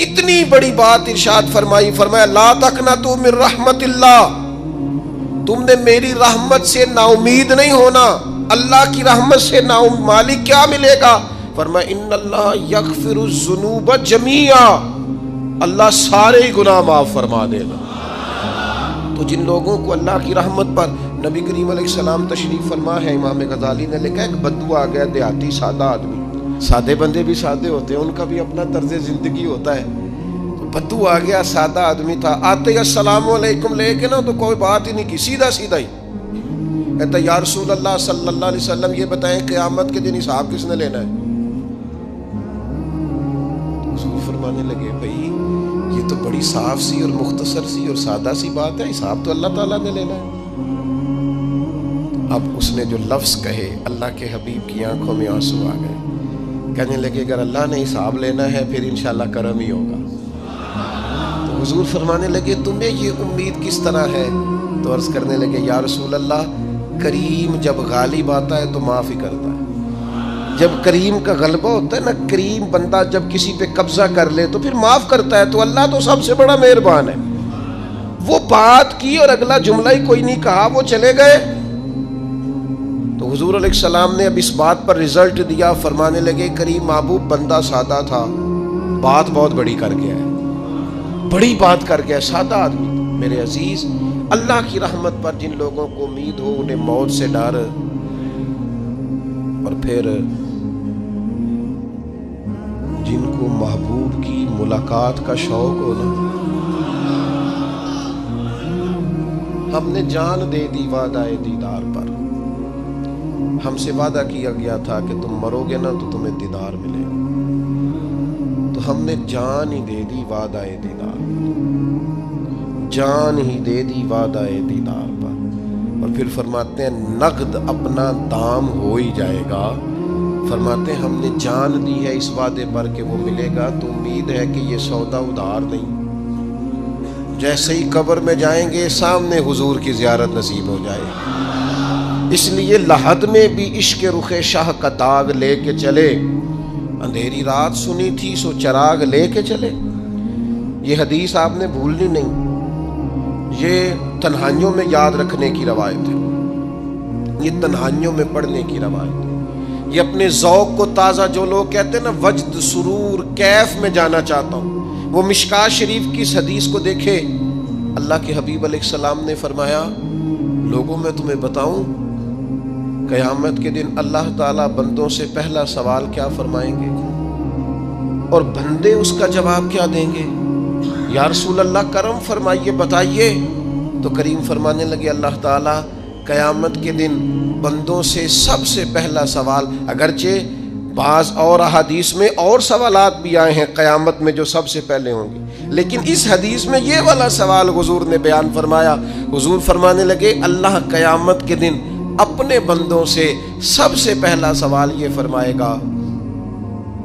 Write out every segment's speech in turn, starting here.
کتنی بڑی بات ارشاد فرمائی، فرمایا لا تقنطوا من رحمت اللہ، تم نے میری رحمت سے نا امید نہیں ہونا۔ اللہ کی رحمت سے نا مالک کیا ملے گا؟ فرمایا ان اللہ یغفر الذنوب جمیعا، اللہ سارے گناہ معاف فرما دے گا۔ تو جن لوگوں کو اللہ کی رحمت پر نبی کریم علیہ السلام تشریف فرما ہے، امام غزالی نے لکھا ایک بدو آ گیا، دیہاتی سادہ آدمی، سادے بندے بھی سادے ہوتے ہیں، ان کا بھی اپنا طرز زندگی ہوتا ہے۔ تو بدو آ گیا، سادہ آدمی تھا، آتے السلام علیکم لے کے نا تو کوئی بات ہی نہیں کی، سیدھا سیدھا ہی کہتا یا رسول اللہ صلی اللہ علیہ وسلم یہ بتائیں قیامت کے دن حساب کس نے لینا ہے؟ حضور فرمانے لگے بھائی یہ تو بڑی صاف سی اور مختصر سی اور سادہ سی بات ہے، حساب تو اللہ تعالیٰ نے لینا ہے۔ اب اس نے جو لفظ کہے اللہ کے حبیب کی آنکھوں میں آنسو آ گئے، کہنے لگے اگر اللہ نے حساب لینا ہے پھر انشاءاللہ کرم ہی ہوگا۔ تو حضور فرمانے لگے تمہیں یہ امید کس طرح ہے؟ تو عرض کرنے لگے یا رسول اللہ کریم جب غالب آتا ہے تو معاف ہی کرتا ہے۔ جب کریم کا غلبہ ہوتا ہے نا، کریم بندہ جب کسی پہ قبضہ کر لے تو پھر معاف کرتا ہے، تو اللہ تو سب سے بڑا مہربان ہے۔ وہ بات کی اور اگلا جملہ ہی کوئی نہیں کہا، وہ چلے گئے۔ تو حضور علیہ السلام نے اب اس بات پر رزلٹ دیا، فرمانے لگے کریم محبوب بندہ سادہ تھا، بات بہت بڑی کر گیا ہے، بڑی بات کر گیا، سادہ آدمی۔ میرے عزیز، اللہ کی رحمت پر جن لوگوں کو امید ہو، انہیں موت سے ڈر اور پھر جن کو محبوب کی ملاقات کا شوق ہو نا، ہم نے جان دے دی وعدہ دیدار پر، ہم سے وعدہ کیا گیا تھا کہ تم مرو گے نا تو تمہیں دیدار ملے گا، تو ہم نے جان ہی دے دی وعدہ دیدار پر، جان ہی دے دی وعدہ دیدار پر۔ اور پھر فرماتے ہیں نقد اپنا دام ہو ہی جائے گا، فرماتے ہیں ہم نے جان دی ہے اس وعدے پر کہ وہ ملے گا، تو امید ہے کہ یہ سودا ادھار نہیں۔ جیسے ہی قبر میں جائیں گے سامنے حضور کی زیارت نصیب ہو جائے گی۔ اس لیے لحد میں بھی عشق رخ شاہ کا داغ لے کے چلے، اندھیری رات سنی تھی سو چراغ لے کے چلے۔ یہ حدیث آپ نے بھولنی نہیں، یہ تنہائیوں میں یاد رکھنے کی روایت ہے، یہ تنہائیوں میں پڑھنے کی روایت ہے۔ یہ اپنے ذوق کو تازہ، جو لوگ کہتے ہیں نا وجد سرور کیف میں جانا چاہتا ہوں، وہ مشکات شریف کی اس حدیث کو دیکھے۔ اللہ کے حبیب علیہ السلام نے فرمایا لوگوں میں تمہیں بتاؤں قیامت کے دن اللہ تعالیٰ بندوں سے پہلا سوال کیا فرمائیں گے اور بندے اس کا جواب کیا دیں گے؟ یا رسول اللہ کرم فرمائیے بتائیے۔ تو کریم فرمانے لگے اللہ تعالیٰ قیامت کے دن بندوں سے سب سے پہلا سوال، اگرچہ بعض اور احادیث میں اور سوالات بھی آئے ہیں قیامت میں جو سب سے پہلے ہوں گے، لیکن اس حدیث میں یہ والا سوال حضور نے بیان فرمایا۔ حضور فرمانے لگے اللہ قیامت کے دن اپنے بندوں سے سب سے پہلا سوال یہ فرمائے گا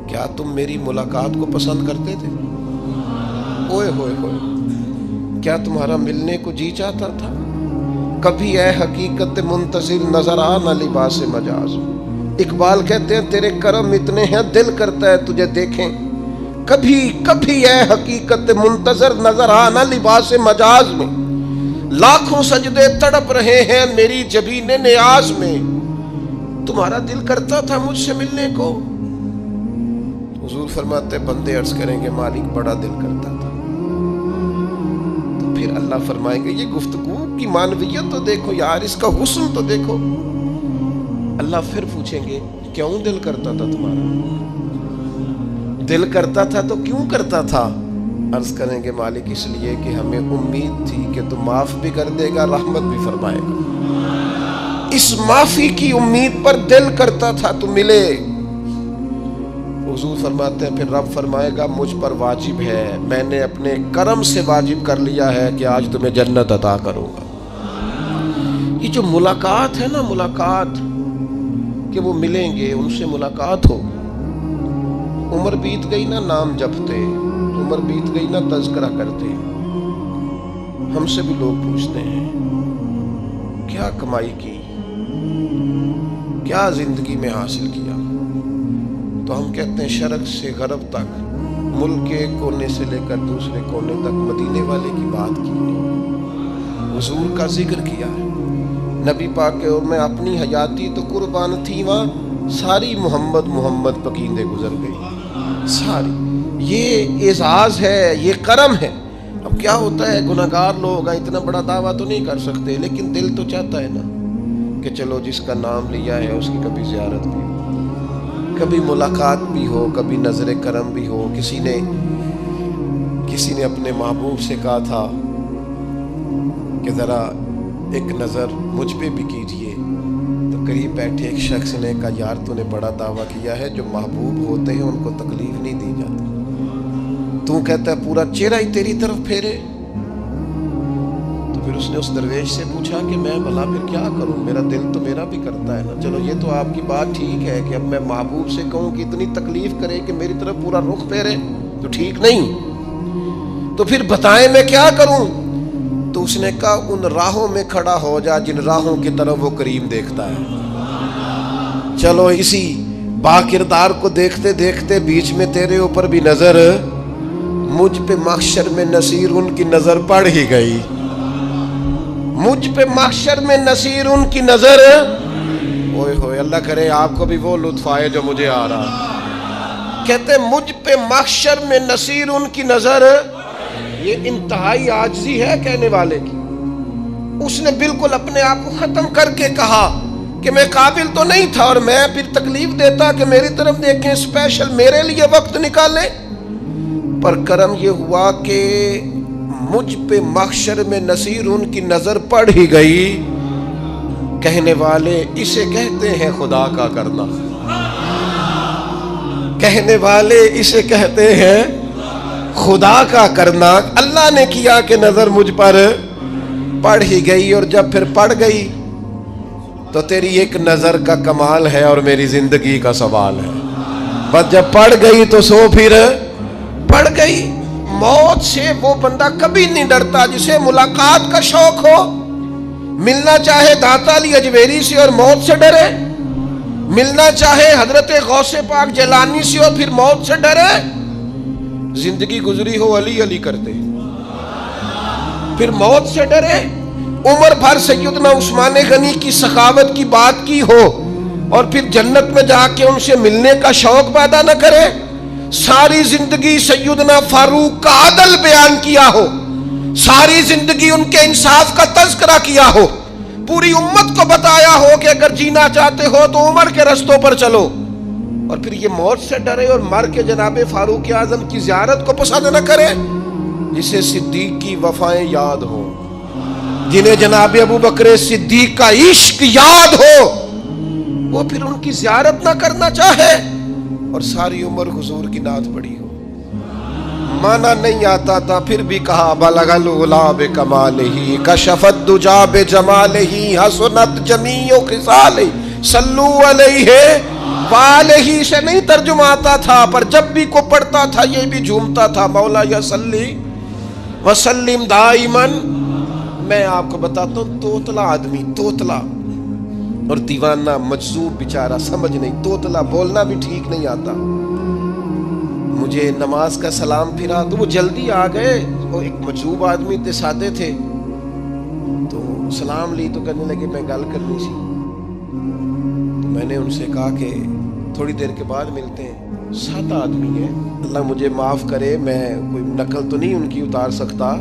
کیا تم میری ملاقات کو پسند کرتے تھے؟ اوئے ہوئے ہوئے، کیا تمہارا ملنے کو جی چاہتا تھا؟ کبھی اے حقیقت منتظر نظر آ نہ لباس مجاز۔ اقبال کہتے ہیں تیرے کرم اتنے ہیں دل کرتا ہے تجھے دیکھیں، کبھی کبھی اے حقیقت منتظر نظر آ نہ لباس مجاز میں، لاکھوں سجدے تڑپ رہے ہیں میری جبین نیاز میں، تمہارا دل کرتا تھا مجھ سے ملنے کو؟ حضور فرماتے بندے عرض کریں گے مالک بڑا دل کرتا تھا۔ تو پھر اللہ فرمائیں گے یہ گفتگو کی معنویت تو دیکھو یار، اس کا حسن تو دیکھو۔ اللہ پھر پوچھیں گے کیوں دل کرتا تھا تمہارا؟ دل کرتا تھا تو کیوں کرتا تھا؟ عرض کریں گے مالک اس لیے کہ ہمیں امید تھی کہ تو معاف بھی کر دے گا، رحمت بھی فرمائے گا، اس معافی کی امید پر دل کرتا تھا تو ملے۔ حضور فرماتے ہیں پھر رب فرمائے گا مجھ پر واجب ہے، میں نے اپنے کرم سے واجب کر لیا ہے کہ آج تمہیں جنت عطا کروں گا۔ یہ جو ملاقات ہے نا، ملاقات کہ وہ ملیں گے، ان سے ملاقات ہو۔ عمر بیت گئی نا نام جپتے، عمر بیت گئی نا تذکرہ کرتے، ہم سے بھی لوگ پوچھتے ہیں کیا کمائی کی، کیا زندگی میں حاصل کیا، تو ہم کہتے ہیں شرق سے غرب تک ملک کے ایک کونے سے لے کر دوسرے کونے تک مدینے والے کی بات کی ہے، حضور کا ذکر کیا ہے۔ نبی پاک کے اور میں اپنی حیاتی تو قربان تھی، وہاں ساری محمد محمد پکیندے گزر گئی ساری۔ یہ اعزاز ہے، یہ کرم ہے۔ اب کیا ہوتا ہے، گناہگار لوگ ہیں، اتنا بڑا دعویٰ تو نہیں کر سکتے، لیکن دل تو چاہتا ہے نا کہ چلو جس کا نام لیا ہے اس کی کبھی زیارت بھی ہو، کبھی ملاقات بھی ہو، کبھی نظر کرم بھی ہو۔ کسی نے اپنے محبوب سے کہا تھا کہ ذرا ایک نظر مجھ پہ بھی کیجئے، تو قریب بیٹھے ایک شخص نے کہا یار تو نے بڑا دعویٰ کیا ہے، جو محبوب ہوتے ہیں ان کو تکلیف نہیں دی جاتی، تو کہتا ہے پورا چہرہ ہی تیری طرف پھیرے۔ تو پھر اس نے اس درویش سے پوچھا کہ میں بھلا پھر کیا کروں، میرا دل تو میرا بھی کرتا ہے نا۔ چلو یہ تو آپ کی بات ٹھیک ہے کہ اب میں محبوب سے کہوں کہ اتنی تکلیف کرے کہ میری طرف پورا رخ پھیرے تو ٹھیک نہیں، تو پھر بتائیں میں کیا کروں؟ تو اس نے کہا ان راہوں میں کھڑا ہو جا جن راہوں کی طرف وہ کریم دیکھتا ہے۔ چلو اسی با کردار کو دیکھتے دیکھتے بیچ میں تیرے اوپر بھی نظر، مجھ پہ محشر میں نصیر ان کی نظر پڑ ہی گئی، مجھ پہ محشر میں نصیر ان کی نظر۔ اوئے ہوئے، اللہ کرے آپ کو بھی وہ لطف آئے جو مجھے آ رہا۔ کہتے مجھ پہ محشر میں نصیر ان کی نظر۔ یہ انتہائی عاجزی ہے کہنے والے کی۔ اس نے بالکل اپنے آپ کو ختم کر کے کہا کہ میں قابل تو نہیں تھا، اور میں پھر تکلیف دیتا کہ میری طرف دیکھیں، اسپیشل میرے لیے وقت نکالیں۔ پر کرم یہ ہوا کہ مجھ پہ محشر میں نصیر ان کی نظر پڑ ہی گئی۔ کہنے والے اسے کہتے ہیں خدا کا کرنا، کہنے والے اسے کہتے ہیں خدا کا کرنا۔ اللہ نے کیا کہ نظر مجھ پر پڑ ہی گئی، اور جب پھر پڑ گئی تو تیری ایک نظر کا کمال ہے اور میری زندگی کا سوال ہے۔ بس جب پڑ گئی تو سو پھر پڑ گئی۔ موت سے وہ بندہ کبھی نہیں ڈرتا جسے ملاقات کا شوق ہو۔ ملنا چاہے داتا علی اجویری سے اور موت سے ڈرے، ملنا چاہے حضرت غوث پاک جیلانی سے اور پھر موت سے ڈرے۔ زندگی گزری ہو علی علی کرتے پھر موت سے ڈرے۔ عمر بھر سیدنا عثمان غنی کی سخاوت کی بات کی ہو اور پھر جنت میں جا کے ان سے ملنے کا شوق پیدا نہ کرے۔ ساری زندگی سیدنا فاروق کا عدل بیان کیا ہو، ساری زندگی ان کے انصاف کا تذکرہ کیا ہو، پوری امت کو بتایا ہو کہ اگر جینا چاہتے ہو تو عمر کے رستوں پر چلو، اور پھر یہ موت سے ڈرے اور مر کے جناب فاروق اعظم کی زیارت کو پسند نہ کرے۔ جسے صدیق کی وفائیں یاد ہو، جنہیں جناب ابو بکر صدیق کا عشق یاد ہو، وہ پھر ان کی زیارت نہ کرنا چاہے اور ساری عمر حضور کی نعت پڑھی ہو۔ مانا نہیں آتا تھا پھر بھی کہا بلغ العلا بکمالہ کشف الدجا بجمالہ حسنت جمیع خصالہ صلو علیہ والہ سے نہیں ترجمہ آتا تھا، پر جب بھی کو پڑھتا تھا یہ بھی جھومتا تھا مولا یا صلی وسلم دائماً۔ میں آپ کو بتاتا ہوں، توتلا آدمی، توتلا اور دیوانہ مجذوب بیچارہ، سمجھ نہیں، توتلا بولنا بھی ٹھیک نہیں آتا۔ مجھے نماز کا سلام پھرا تو وہ جلدی آ گئے، وہ ایک مجذوب آدمی تھے، سادے تھے، تو سلام لی تو کہنے لگے میں گل کرنی سی۔ تو میں نے ان سے کہا کہ تھوڑی دیر کے بعد ملتے ہیں۔ سادہ آدمی ہے، اللہ مجھے معاف کرے، میں کوئی نقل تو نہیں ان کی اتار سکتا۔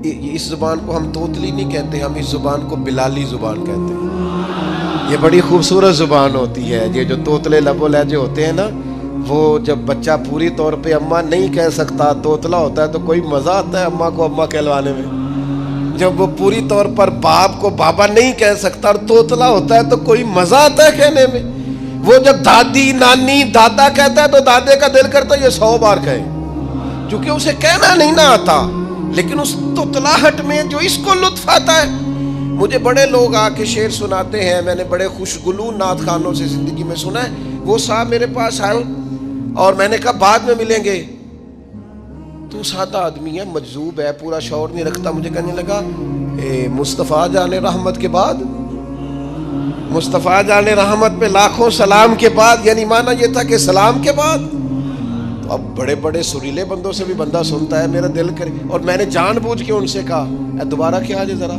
اس زبان کو ہم توتلی نہیں کہتے، ہم اس زبان کو بلالی زبان کہتے ہیں۔ یہ بڑی خوبصورت زبان ہوتی ہے۔ یہ جو توتلے لب و لہجے ہوتے ہیں نا، وہ جب بچہ پوری طور پہ اماں نہیں کہہ سکتا، توتلا ہوتا ہے، تو کوئی مزہ آتا ہے اماں کو اماں کہلوانے میں۔ جب وہ پوری طور پر باپ کو بابا نہیں کہہ سکتا اور توتلا ہوتا ہے تو کوئی مزہ آتا ہے کہنے میں۔ وہ جب دادی نانی دادا کہتا ہے تو دادے کا دل کرتا ہے یہ 100 بار کہے، چونکہ اسے کہنا نہیں نہ آتا، لیکن اس توتلاہٹ میں جو اس کو لطف آتا ہے۔ مجھے بڑے لوگ آ کے شعر سناتے ہیں، میں نے بڑے خوشگلو نعت خانوں سے زندگی میں سنا ہے۔ وہ صاحب میرے پاس آئے اور میں نے کہا بعد میں ملیں گے، تو سادہ آدمی ہے، مجذوب ہے، پورا شعور نہیں رکھتا۔ مجھے کہنے لگا مصطفیٰ جان رحمت کے بعد، مصطفیٰ جان رحمت پہ لاکھوں سلام کے بعد، یعنی معنی یہ تھا کہ سلام کے بعد۔ تو اب بڑے بڑے سریلے بندوں سے بھی بندہ سنتا ہے میرا دل کرے، اور میں نے جان بوجھ کے ان سے کہا دوبارہ کیا جائے ذرا،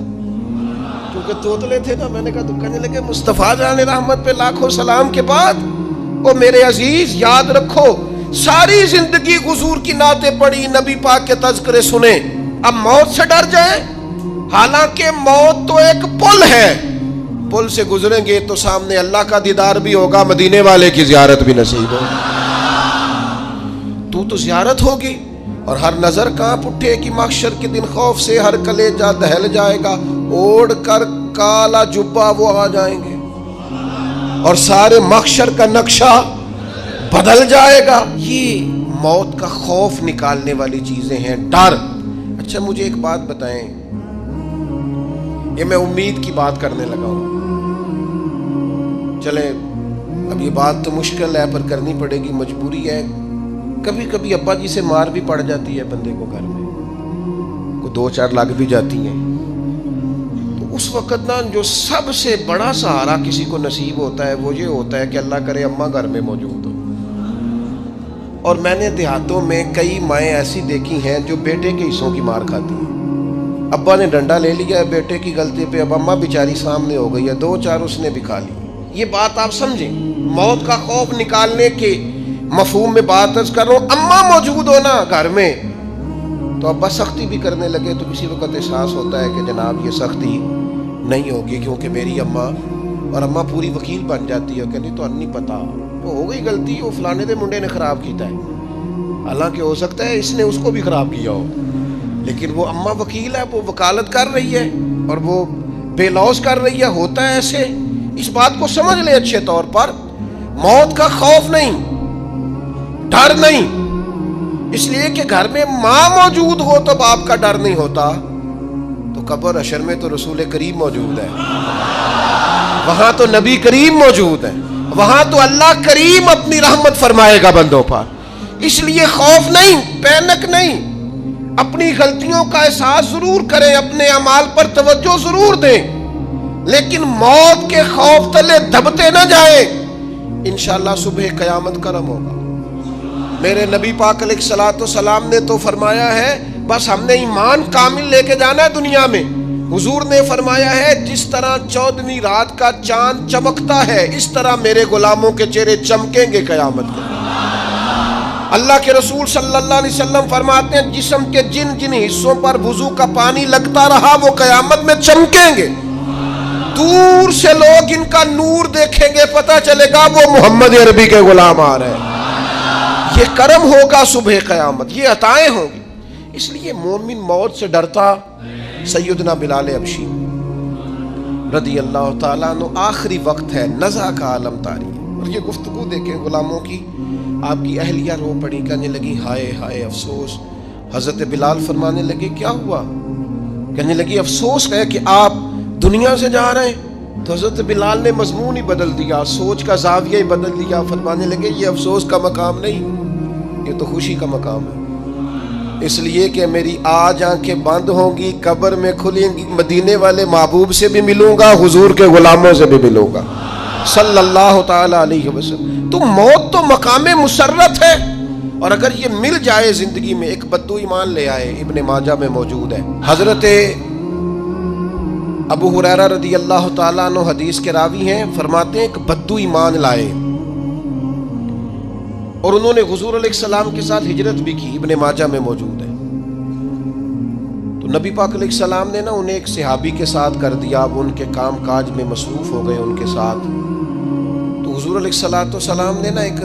کیونکہ توتلے تھے نا. میں نے کہا تو کہنے لگے مصطفیٰ جان رحمت پہ لاکھوں سلام کے بعد او میرے عزیز یاد رکھو ساری زندگی حضور کی نعتیں پڑھی، نبی پاک کے تذکرے سنے، اب موت سے ڈر جائیں؟ حالانکہ موت تو ایک پل ہے، پل سے گزریں گے تو سامنے اللہ کا دیدار بھی ہوگا، مدینے والے کی زیارت بھی نصیب ہوگی. تو زیارت ہوگی اور ہر نظر کانپ اٹھے کہ محشر کے دن خوف سے ہر کلیجہ دہل جائے گا، اوڑھ کر کالا جبہ وہ آ جائیں گے اور سارے محشر کا نقشہ بدل جائے گا. یہ موت کا خوف نکالنے والی چیزیں ہیں، ڈر. اچھا مجھے ایک بات بتائیں، یہ میں امید کی بات کرنے لگا ہوں، چلیں اب یہ بات تو مشکل ہے پر کرنی پڑے گی، مجبوری ہے. کبھی کبھی ابا جی سے مار بھی پڑ جاتی ہے بندے کو، گھر میں کو 2-4 لگ بھی جاتی ہیں، تو اس وقت نا جو سب سے بڑا سہارا کسی کو نصیب ہوتا ہے وہ یہ ہوتا ہے کہ اللہ کرے اماں گھر میں موجود ہو. اور میں نے دیہاتوں میں کئی مائیں ایسی دیکھی ہیں جو بیٹے کے حصوں کی مار کھاتی ہیں. ابا نے ڈنڈا لے لیا ہے بیٹے کی غلطی پہ، اب اماں بیچاری سامنے ہو گئی ہے، 2-4 اس نے بھی کھا لی. یہ بات آپ سمجھیں، موت کا خوف نکالنے کے مفہوم میں بات کر رہا ہوں. اماں موجود ہو نا گھر میں تو ابا سختی بھی کرنے لگے تو کسی وقت احساس ہوتا ہے کہ جناب یہ سختی نہیں ہوگی کیونکہ میری اماں، اور اماں پوری وکیل بن جاتی ہے کہ نہیں تو نہیں پتا وہ ہو گئی غلطی، وہ فلانے دے منڈے نے خراب کیتا ہے، حالانکہ ہو سکتا ہے اس نے اس کو بھی خراب کیا ہو، لیکن وہ اماں وکیل ہے، وہ وکالت کر رہی ہے اور وہ بے لوز کر رہی ہے. ہوتا ہے ایسے. اس بات کو سمجھ لے اچھے طور پر، موت کا خوف نہیں، ڈر نہیں، اس لیے کہ گھر میں ماں موجود ہو تو باپ کا ڈر نہیں ہوتا. تو قبر حشر میں تو رسول کریم موجود ہے، وہاں تو نبی کریم موجود ہے، وہاں تو اللہ کریم اپنی رحمت فرمائے گا بندوں پر. اس لیے خوف نہیں، پینک نہیں، اپنی غلطیوں کا احساس ضرور کریں، اپنے اعمال پر توجہ ضرور دیں، لیکن موت کے خوف تلے دبتے نہ جائیں. انشاءاللہ صبح قیامت کرم ہوگا. میرے نبی پاک علیہ الصلوۃ والسلام نے تو فرمایا ہے بس ہم نے ایمان کامل لے کے جانا ہے دنیا میں. حضور نے فرمایا ہے جس طرح 14ویں رات کا چاند چمکتا ہے اس طرح میرے غلاموں کے چہرے چمکیں گے قیامت کو. اللہ کے رسول صلی اللہ علیہ وسلم فرماتے ہیں جسم کے جن جن حصوں پر وضو کا پانی لگتا رہا وہ قیامت میں چمکیں گے. دور سے لوگ ان کا نور دیکھیں گے، پتہ چلے گا وہ محمد عربی کے غلام آ رہے ہیں. یہ کرم ہوگا صبح قیامت، یہ عطائیں ہوں گی. اس لیے مومن موت سے ڈرتا. سیدنا بلال حبشی رضی اللہ تعالیٰ عنہ، آخری وقت ہے، نزع کا عالم طاری ہے، اور یہ گفتگو دیکھیں غلاموں کی. آپ کی اہلیہ رو پڑی، کہنے لگی ہائے ہائے افسوس. حضرت بلال فرمانے لگے کیا ہوا؟ کہنے لگی افسوس ہے کہ آپ دنیا سے جا رہے ہیں. تو حضرت بلال نے مضمون ہی بدل دیا، سوچ کا زاویہ ہی بدل دیا. فرمانے لگے یہ افسوس کا مقام نہیں، یہ تو خوشی کا مقام ہے. اس لیے کہ میری آج آنکھیں بند ہوں گی، قبر میں کھلیں گی، مدینے والے محبوب سے بھی ملوں گا، حضور کے غلاموں سے بھی ملوں گا صلی اللہ تعالی علیہ وسلم. تو موت تو مقام مسرت ہے، اور اگر یہ مل جائے زندگی میں. ایک بدو ایمان لے آئے، ابن ماجہ میں موجود ہے. حضرت ابو ہریرہ رضی اللہ تعالیٰ عنہ حدیث کے راوی ہیں، فرماتے ہیں ایک بدو ایمان لائے اور انہوں نے حضور علیہ السلام کے ساتھ ہجرت بھی کی. ابن ماجہ میں موجود ہے. تو نبی پاک علیہ السلام نے نا انہیں ایک صحابی کے ساتھ کر دیا. اب ان کے کام کاج میں مصروف ہو گئے ان کے ساتھ. تو حضور علیہ السلام نے نا ایک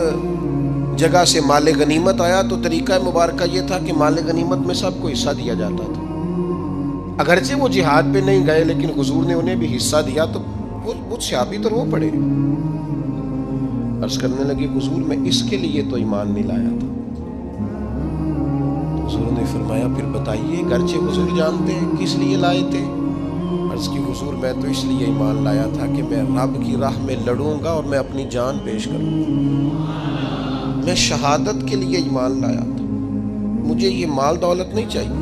جگہ سے مال غنیمت آیا. تو طریقہ مبارکہ یہ تھا کہ مال غنیمت میں سب کو حصہ دیا جاتا تھا. اگرچہ وہ جہاد پہ نہیں گئے لیکن حضور نے انہیں بھی حصہ دیا. تو وہ صحابی تو رو پڑے، عرض کرنے لگے حضور میں اس کے لیے تو ایمان نہیں لایا تھا. حضور نے فرمایا پھر بتائیے. گرچہ حضور جانتے ہیں کس لیے لائے تھے. عرض کی حضور میں تو اس لیے ایمان لایا تھا کہ میں رب کی راہ میں لڑوں گا اور میں اپنی جان پیش کروں گا. میں شہادت کے لیے ایمان لایا تھا، مجھے یہ مال دولت نہیں چاہیے.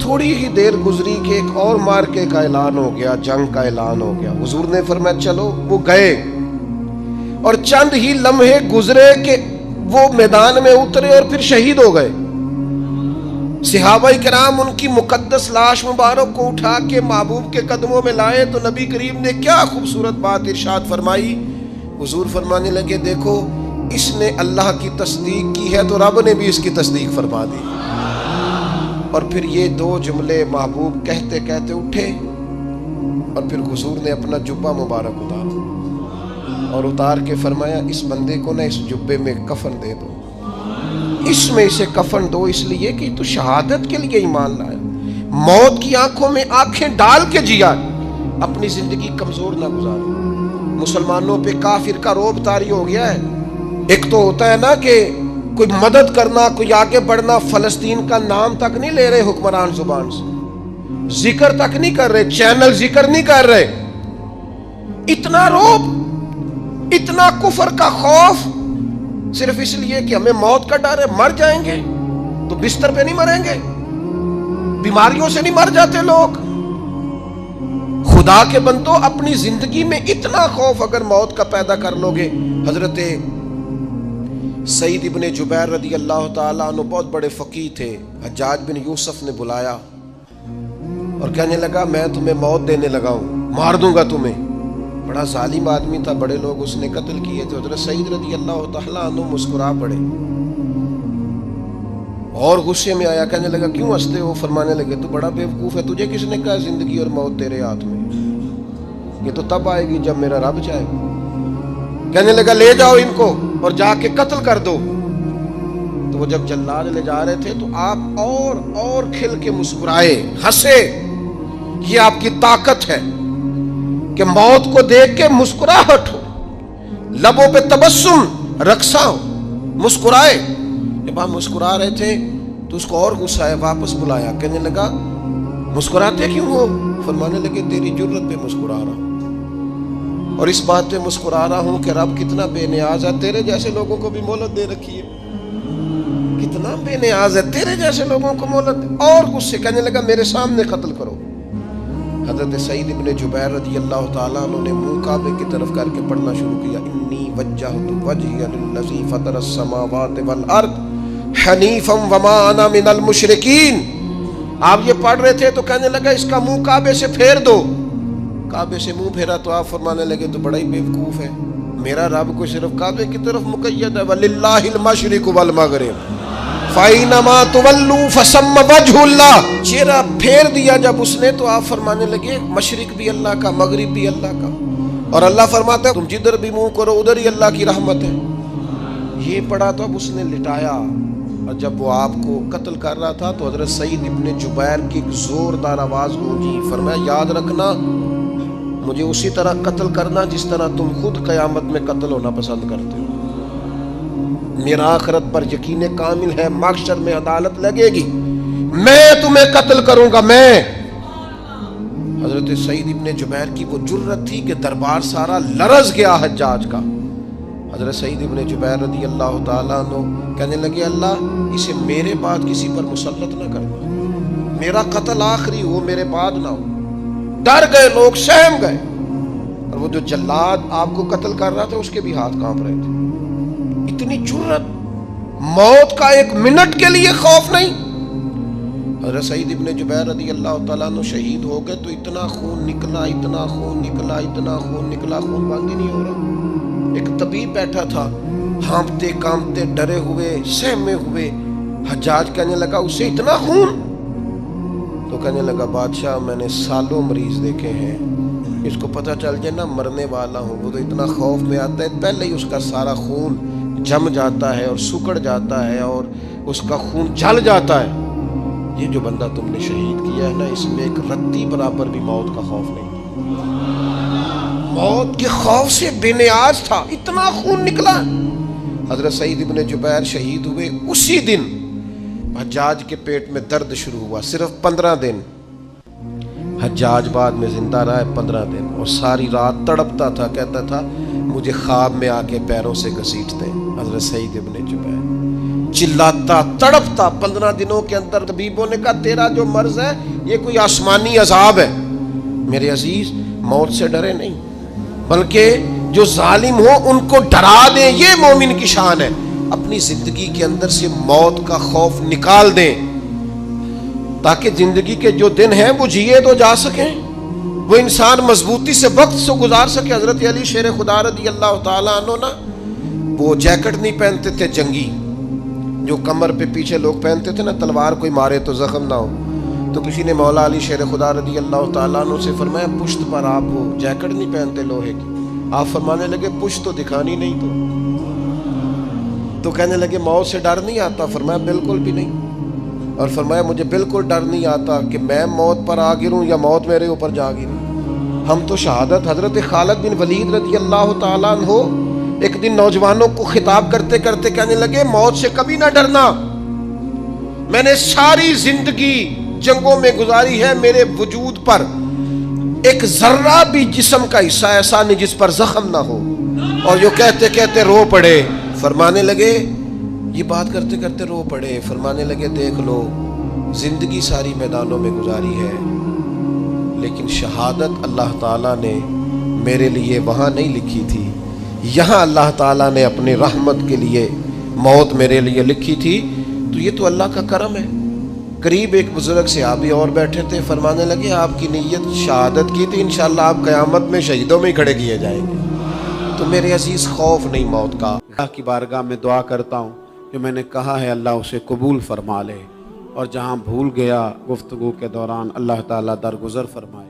تھوڑی ہی دیر گزری کہ ایک اور مارکے کا اعلان ہو گیا، جنگ کا اعلان ہو گیا. حضور نے فرمایا چلو. وہ گئے اور چند ہی لمحے گزرے کہ وہ میدان میں اترے اور پھر شہید ہو گئے. صحابہ کرام ان کی مقدس لاش مبارک کو اٹھا کے محبوب کے قدموں میں لائے تو نبی کریم نے کیا خوبصورت بات ارشاد فرمائی. حضور فرمانے لگے دیکھو اس نے اللہ کی تصدیق کی ہے تو رب نے بھی اس کی تصدیق فرما دی. اور پھر یہ دو جملے محبوب کہتے کہتے اٹھے اور پھر حضور نے اپنا جبہ مبارک اتارا اور اتار کے فرمایا اس بندے کو نہ اس جبے میں کفن دے دو, اس میں اسے کفن دو, اس لیے کہ تو شہادت کے لیے ایمان لایا, موت کی آنکھوں میں آنکھیں ڈال کے جیا, اپنی زندگی کمزور نہ گزارو. مسلمانوں پہ کافر کا رعب طاری ہو گیا ہے. ایک تو ہوتا ہے نا کہ کوئی مدد کرنا, کوئی آگے بڑھنا, فلسطین کا نام تک نہیں لے رہے حکمران زبان سے, ذکر تک نہیں کر رہے, چینل ذکر نہیں کر رہے. اتنا رعب, اتنا کفر کا خوف, صرف اس لیے کہ ہمیں موت کا ڈر ہے. مر جائیں گے تو بستر پہ نہیں مریں گے, بیماریوں سے نہیں مر جاتے لوگ. خدا کے بندو اپنی زندگی میں اتنا خوف اگر موت کا پیدا کر لو گے. حضرت سعید ابن جبیر رضی اللہ تعالیٰ عنہ بہت بڑے فقیہ تھے. حجاج بن یوسف نے بلایا اور کہنے لگا میں تمہیں موت دینے لگا ہوں, مار دوں گا تمہیں. بڑا ظالم آدمی تھا, بڑے لوگ اس نے قتل کیے تھے. حضرت سعید رضی اللہ تعالیٰ عنہ مسکرا پڑے اور غصے میں آیا, کہنے لگا کیوں ہنستے ہو؟ فرمانے لگے تو بڑا بیوقوف ہے, تجھے کس نے کہا زندگی اور موت تیرے ہاتھ میں, یہ تو تب آئے گی جب میرا رب چاہے. کہنے لگا لے جاؤ ان کو اور جا کے قتل کر دو. تو وہ جب جلاد لے جا رہے تھے تو آپ اور کھل کے مسکرائے, ہنسے. یہ آپ کی طاقت ہے کہ موت کو دیکھ کے مسکراہٹ ہو, لبوں پہ تبسم, رقصہ ہو, مسکرائے. جب آپ مسکرا رہے تھے تو اس کو اور غصہ ہے, واپس بلایا. کہنے لگا مسکراتے کیوں ہو؟ فرمانے لگے تیری جرت پہ مسکرا رہا ہوں, اور اس بات پہ مسکرا رہا ہوں کہ رب کتنا بے نیاز ہے, تیرے جیسے لوگوں کو بھی مہلت دے رکھی ہے. کتنا بے نیاز ہے, تیرے جیسے لوگوں کو مہلت دے. اور غصے, کہنے لگا میرے سامنے قتل کرو. حضرت سعید ابن جبیر رضی اللہ تعالیٰ عنہ نے منہ کعبے کی طرف کر کے پڑھنا شروع کیا, انی وجہت وجہی للذی فطر السماوات والارض حنیفا وما انا من المشرکین. آپ یہ پڑھ رہے تھے تو کہنے لگا اس کا منہ کعبے سے پھیر دو. کعبے سے منہ پھیرا تو آپ فرمانے لگے تو بڑا ہی بیوقوف ہے, میرا رب کو صرف کعبے کی طرف مقید ہے, وللہ المشرق والمغرب فَإِنَّمَا تُوَلُّوا فَثَمَّ وَجْهُ اللَّهِ. چہرہ پھیر دیا جب اس نے تو آپ فرمانے لگے مشرق بھی اللہ کا, مغرب بھی اللہ کا. اور اللہ فرماتا ہے تم جدھر بھی منہ کرو ادھر ہی اللہ کی رحمت ہے. یہ پڑھا تو اب اس نے لٹایا, اور جب وہ آپ کو قتل کر رہا تھا تو حضرت سعید ابن جبیر کی ایک زوردار آواز گونجی. فرمایا یاد رکھنا مجھے اسی طرح قتل کرنا جس طرح تم خود قیامت میں قتل ہونا پسند کرتے ہو. میرا آخرت پر یقین کامل ہے, محشر میں عدالت لگے گی, میں تمہیں قتل کروں گا میں. حضرت سعید ابن جبیر کی وہ جرت تھی کہ دربار سارا لرز گیا حجاج کا. حضرت سعید ابن جبیر رضی اللہ تعالیٰ عنہ کہنے لگے اللہ اسے میرے بعد کسی پر مسلط نہ کرنا, میرا قتل آخری ہو, میرے بعد نہ ہو. ڈر گئے لوگ, سہم گئے. اور وہ جو جلاد آپ کو قتل کر رہا تھا اس کے بھی ہاتھ کانپ رہے تھے. اتنی جرت, موت کا ایک منٹ کے لیے خوف نہیں. حضرت سعید ابن جبیر رضی اللہ تعالیٰ عنہ شہید ہو گئے تو اتنا خون نکلا, اتنا خون نکلا, اتنا خون نکلا, خون بند ہی نہیں ہو رہا. ایک طبیب بیٹھا تھا, ہانپتے کانپتے ڈرے ہوئے, سہمے ہوئے. حجاج کہنے لگا اسے اتنا خون؟ تو کہنے لگا بادشاہ میں نے سالوں مریض دیکھے ہیں, اس کو پتہ چل جائے نا مرنے والا ہوں وہ تو اتنا خوف میں آتا ہے, پہلے ہی اس کا سارا خون جم جاتا ہے اور سکڑ جاتا ہے اور اس کا خون جل جاتا ہے. یہ جو بندہ تم نے شہید کیا ہے نا اس میں ایک رتی برابر بھی موت کا خوف نہیں. موت کے خوف سے بے نیاز تھا, اتنا خون نکلا. حضرت سعید ابن جبیر شہید ہوئے اسی دن حجاج کے پیٹ میں درد شروع ہوا. صرف 15 دن حجاج بعد میں زندہ رہا ہے, 15 دن, اور ساری رات تڑپتا تھا, کہتا تھا مجھے خواب میں آ کے پیروں سے گھسیٹتے. حضرت سعید ابن جبیر چلاتا تڑپتا 15 دنوں کے اندر. طبیبوں نے کہا تیرا جو مرض ہے یہ کوئی آسمانی عذاب ہے. میرے عزیز موت سے ڈرے نہیں بلکہ جو ظالم ہو ان کو ڈرا دیں, یہ مومن کی شان ہے. اپنی زندگی کے اندر سے موت کا خوف نکال دیں، تاکہ زندگی کے جو دن ہیں وہ جیے تو جا سکیں، وہ انسان مضبوطی سے وقت سے گزار سکے۔ حضرت علی شیر خدا رضی اللہ تعالیٰ عنہ نا وہ جیکٹ نہیں پہنتے تھے جنگی، جو کمر پہ پیچھے لوگ پہنتے تھے نا، تلوار کوئی مارے تو زخم نہ ہو۔ تو کسی نے مولا علی شیر خدا رضی اللہ تعالیٰ عنہ سے فرمایا پشت پر آپ وہ جیکٹ نہیں پہنتے لوہے کی؟ آپ فرمانے لگے پشت تو دکھانی نہیں تو کہنے لگے موت سے ڈر نہیں آتا؟ فرمایا بالکل بھی نہیں، اور فرمایا مجھے بالکل ڈر نہیں آتا کہ میں موت پر آ گروں یا موت میرے اوپر جا گری۔ ہم تو شہادت حضرت خالد بن ولید رضی اللہ تعالیٰ عنہ ایک دن نوجوانوں کو خطاب کرتے کرتے کہنے لگے موت سے کبھی نہ ڈرنا، میں نے ساری زندگی جنگوں میں گزاری ہے، میرے وجود پر ایک ذرہ بھی جسم کا حصہ ایسا نہیں جس پر زخم نہ ہو۔ اور جو کہتے کہتے رو پڑے، فرمانے لگے یہ بات کرتے کرتے رو پڑے، فرمانے لگے دیکھ لو زندگی ساری میدانوں میں گزاری ہے، لیکن شہادت اللہ تعالیٰ نے میرے لیے وہاں نہیں لکھی تھی، یہاں اللہ تعالیٰ نے اپنی رحمت کے لیے موت میرے لیے لکھی تھی۔ تو یہ تو اللہ کا کرم ہے۔ قریب ایک بزرگ صحابی اور بیٹھے تھے، فرمانے لگے آپ کی نیت شہادت کی تھی، انشاءاللہ آپ قیامت میں شہیدوں میں ہی کھڑے کیے جائیں گے۔ تو میرے عزیز خوف نہیں موت کا۔ اللہ کی بارگاہ میں دعا کرتا ہوں جو میں نے کہا ہے اللہ اسے قبول فرما لے، اور جہاں بھول گیا گفتگو کے دوران اللہ تعالیٰ درگزر فرمائے۔